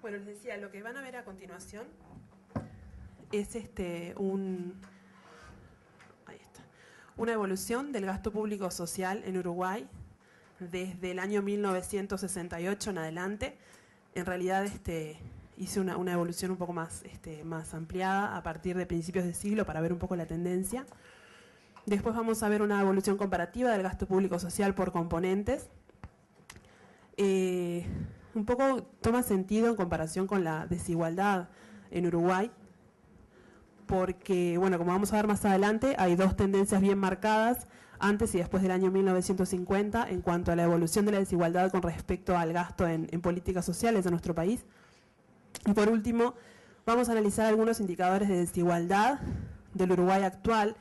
Bueno, les decía, lo que van a ver a continuación es una evolución del gasto público social en Uruguay desde el año 1968 en adelante. En realidad hice una evolución un poco más ampliada a partir de principios de siglo para ver un poco la tendencia. Después vamos a ver una evolución comparativa del gasto público social por componentes. Un poco toma sentido en comparación con la desigualdad en Uruguay, porque, bueno, como vamos a ver más adelante, hay dos tendencias bien marcadas antes y después del año 1950 en cuanto a la evolución de la desigualdad con respecto al gasto en políticas sociales de nuestro país. Y por último, vamos a analizar algunos indicadores de desigualdad del Uruguay actual,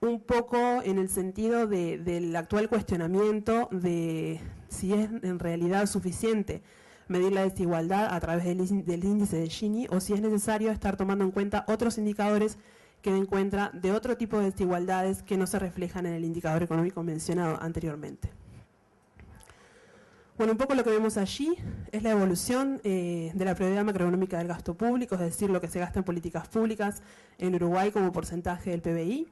un poco en el sentido del actual cuestionamiento de si es en realidad suficiente medir la desigualdad a través del índice de Gini o si es necesario estar tomando en cuenta otros indicadores que den cuenta de otro tipo de desigualdades que no se reflejan en el indicador económico mencionado anteriormente. Bueno, un poco lo que vemos allí es la evolución de la prioridad macroeconómica del gasto público, es decir, lo que se gasta en políticas públicas en Uruguay como porcentaje del PBI.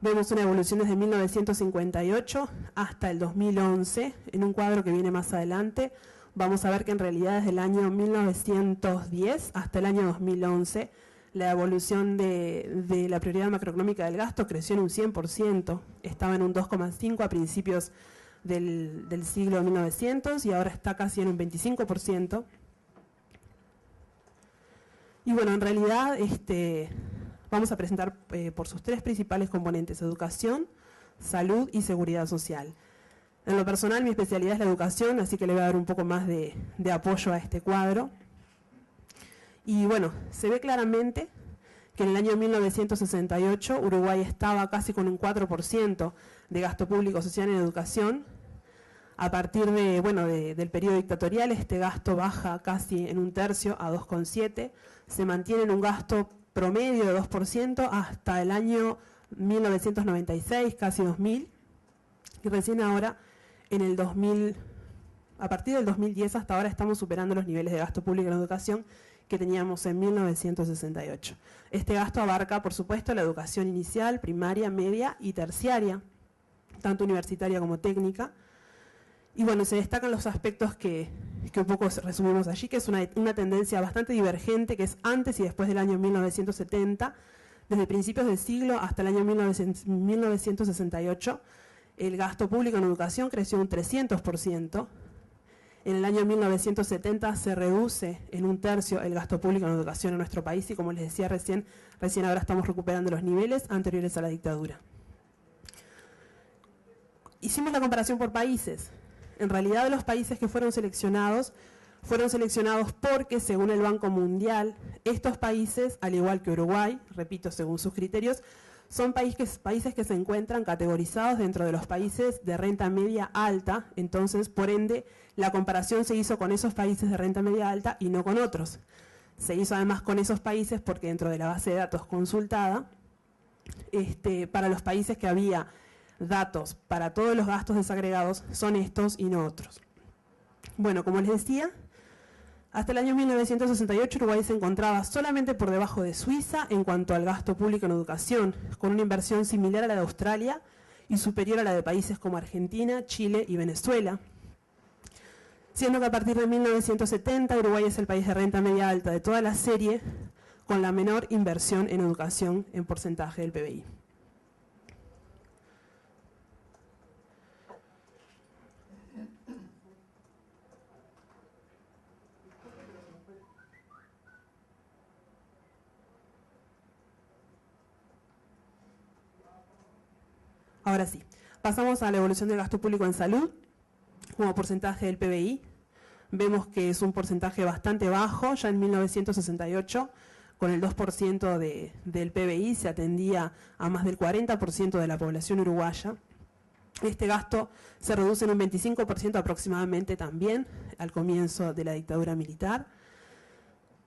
Vemos una evolución desde 1958 hasta el 2011, en un cuadro que viene más adelante. Vamos a ver que en realidad desde el año 1910 hasta el año 2011, la evolución de la prioridad macroeconómica del gasto creció en un 100%, estaba en un 2,5 a principios del siglo 1900 y ahora está casi en un 25%. Y bueno, en realidad vamos a presentar por sus tres principales componentes: educación, salud y seguridad social. En lo personal, mi especialidad es la educación, así que le voy a dar un poco más de apoyo a este cuadro. Y bueno, se ve claramente que en el año 1968 Uruguay estaba casi con un 4% de gasto público social en educación. A partir del periodo dictatorial, este gasto baja casi en un tercio a 2,7%, se mantiene en un gasto promedio de 2% hasta el año 1996, casi 2000, y recién ahora, en el 2000, a partir del 2010 hasta ahora estamos superando los niveles de gasto público en educación que teníamos en 1968. Este gasto abarca, por supuesto, la educación inicial, primaria, media y terciaria, tanto universitaria como técnica. Y bueno, se destacan los aspectos que un poco resumimos allí, que es una tendencia bastante divergente, que es antes y después del año 1970, desde principios del siglo hasta el año 1968, el gasto público en educación creció un 300%, en el año 1970 se reduce en un tercio el gasto público en educación en nuestro país y, como les decía recién ahora estamos recuperando los niveles anteriores a la dictadura. Hicimos la comparación por países. En realidad, los países que fueron seleccionados porque, según el Banco Mundial, estos países, al igual que Uruguay, repito, según sus criterios, son países que se encuentran categorizados dentro de los países de renta media alta. Entonces, por ende, la comparación se hizo con esos países de renta media alta y no con otros. Se hizo además con esos países porque dentro de la base de datos consultada, para los países que había datos para todos los gastos desagregados son estos y no otros. Bueno, como les decía, hasta el año 1968 Uruguay se encontraba solamente por debajo de Suiza en cuanto al gasto público en educación, con una inversión similar a la de Australia y superior a la de países como Argentina, Chile y Venezuela. Siendo que a partir de 1970 Uruguay es el país de renta media alta de toda la serie con la menor inversión en educación en porcentaje del PBI. Ahora sí, pasamos a la evolución del gasto público en salud como porcentaje del PBI. Vemos que es un porcentaje bastante bajo. Ya en 1968, con el 2% del PBI, se atendía a más del 40% de la población uruguaya. Este gasto se reduce en un 25% aproximadamente también al comienzo de la dictadura militar.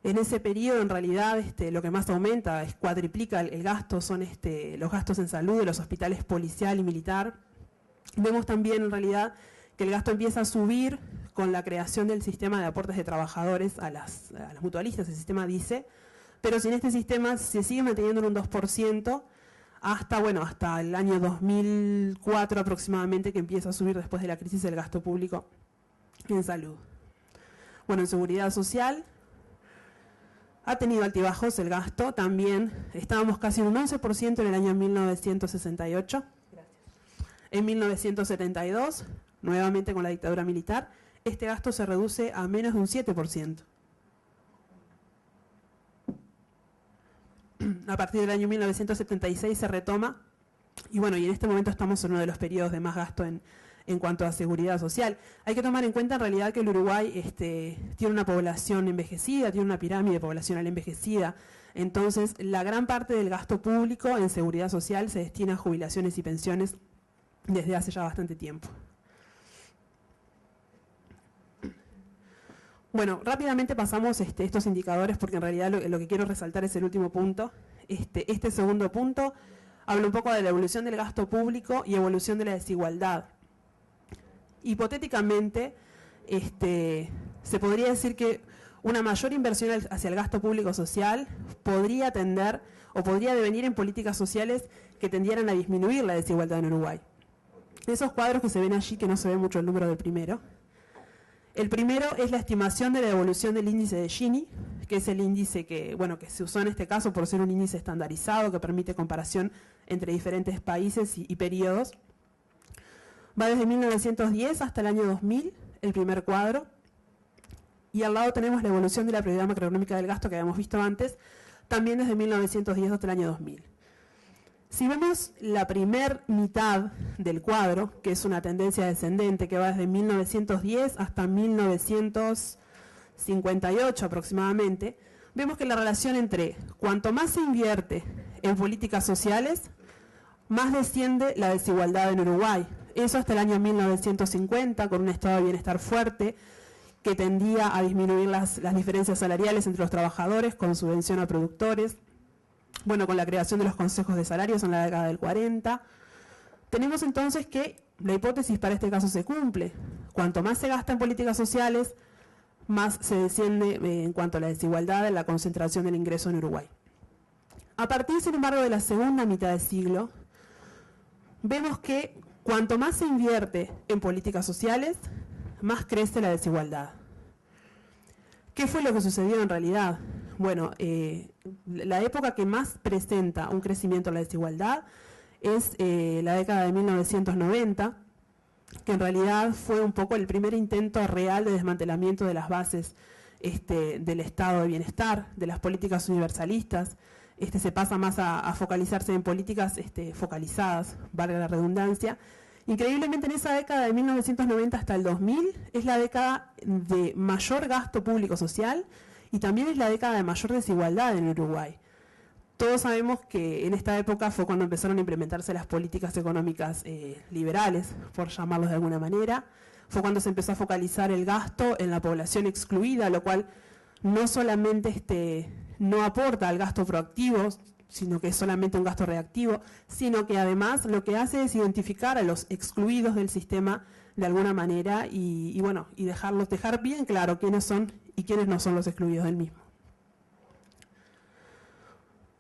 En ese periodo, en realidad, lo que más aumenta, cuadriplica el gasto, son los gastos en salud de los hospitales policial y militar. Vemos también, en realidad, que el gasto empieza a subir con la creación del sistema de aportes de trabajadores a las mutualistas, el sistema DICE, pero sin este sistema se sigue manteniendo en un 2% hasta el año 2004 aproximadamente, que empieza a subir después de la crisis del gasto público en salud. Bueno, en seguridad social ha tenido altibajos el gasto, también estábamos casi en un 11% en el año 1968. En 1972, nuevamente con la dictadura militar, este gasto se reduce a menos de un 7%. A partir del año 1976 se retoma, y bueno, y en este momento estamos en uno de los periodos de más gasto en cuanto a seguridad social. Hay que tomar en cuenta en realidad que el Uruguay tiene una población envejecida, tiene una pirámide poblacional envejecida, entonces la gran parte del gasto público en seguridad social se destina a jubilaciones y pensiones desde hace ya bastante tiempo. Bueno, rápidamente pasamos estos indicadores porque en realidad lo que quiero resaltar es el último punto. Este segundo punto habla un poco de la evolución del gasto público y evolución de la desigualdad. Hipotéticamente, se podría decir que una mayor inversión hacia el gasto público social podría tender o podría devenir en políticas sociales que tendieran a disminuir la desigualdad en Uruguay. Esos cuadros que se ven allí, que no se ve mucho el número del primero. El primero es la estimación de la evolución del índice de Gini, que es el índice que se usó en este caso por ser un índice estandarizado que permite comparación entre diferentes países y periodos. Va desde 1910 hasta el año 2000, el primer cuadro. Y al lado tenemos la evolución de la prioridad macroeconómica del gasto que habíamos visto antes, también desde 1910 hasta el año 2000. Si vemos la primer mitad del cuadro, que es una tendencia descendente que va desde 1910 hasta 1958 aproximadamente, vemos que la relación entre cuanto más se invierte en políticas sociales, más desciende la desigualdad en Uruguay. Eso hasta el año 1950, con un estado de bienestar fuerte, que tendía a disminuir las diferencias salariales entre los trabajadores, con subvención a productores, bueno, con la creación de los consejos de salarios en la década del 40. Tenemos entonces que la hipótesis para este caso se cumple. Cuanto más se gasta en políticas sociales, más se desciende en cuanto a la desigualdad en la concentración del ingreso en Uruguay. A partir, sin embargo, de la segunda mitad del siglo, vemos que cuanto más se invierte en políticas sociales, más crece la desigualdad. ¿Qué fue lo que sucedió en realidad? Bueno, la época que más presenta un crecimiento de la desigualdad es la década de 1990, que en realidad fue un poco el primer intento real de desmantelamiento de las bases del estado de bienestar, de las políticas universalistas. Se pasa más a focalizarse en políticas focalizadas, valga la redundancia. Increíblemente, en esa década de 1990 hasta el 2000 es la década de mayor gasto público social y también es la década de mayor desigualdad en Uruguay. Todos sabemos que en esta época fue cuando empezaron a implementarse las políticas económicas liberales, por llamarlos de alguna manera. Fue cuando se empezó a focalizar el gasto en la población excluida, lo cual no solamente no aporta al gasto proactivo, sino que es solamente un gasto reactivo, sino que además lo que hace es identificar a los excluidos del sistema de alguna manera y dejar bien claro quiénes son y quiénes no son los excluidos del mismo.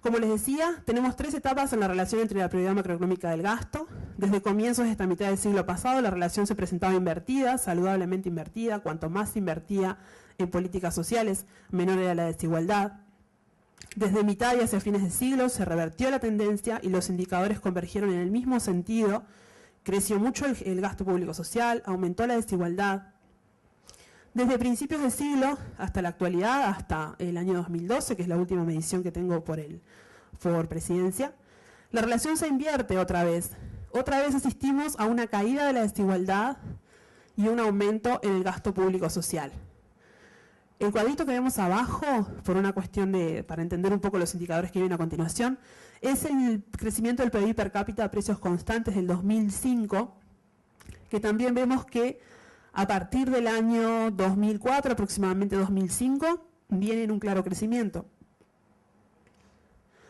Como les decía, tenemos 3 etapas en la relación entre la prioridad macroeconómica del gasto. Desde comienzos de esta mitad del siglo pasado, la relación se presentaba invertida, saludablemente invertida. Cuanto más se invertía en políticas sociales, menor era la desigualdad. Desde mitad y hacia fines de siglo se revertió la tendencia y los indicadores convergieron en el mismo sentido. Creció mucho el gasto público social, aumentó la desigualdad. Desde principios del siglo hasta la actualidad, hasta el año 2012, que es la última medición que tengo por presidencia, la relación se invierte otra vez. Otra vez asistimos a una caída de la desigualdad y un aumento en el gasto público social. El cuadrito que vemos abajo, por una cuestión para entender un poco los indicadores que vienen a continuación, es el crecimiento del PBI per cápita a precios constantes del 2005, que también vemos que a partir del año 2004, aproximadamente 2005, viene en un claro crecimiento.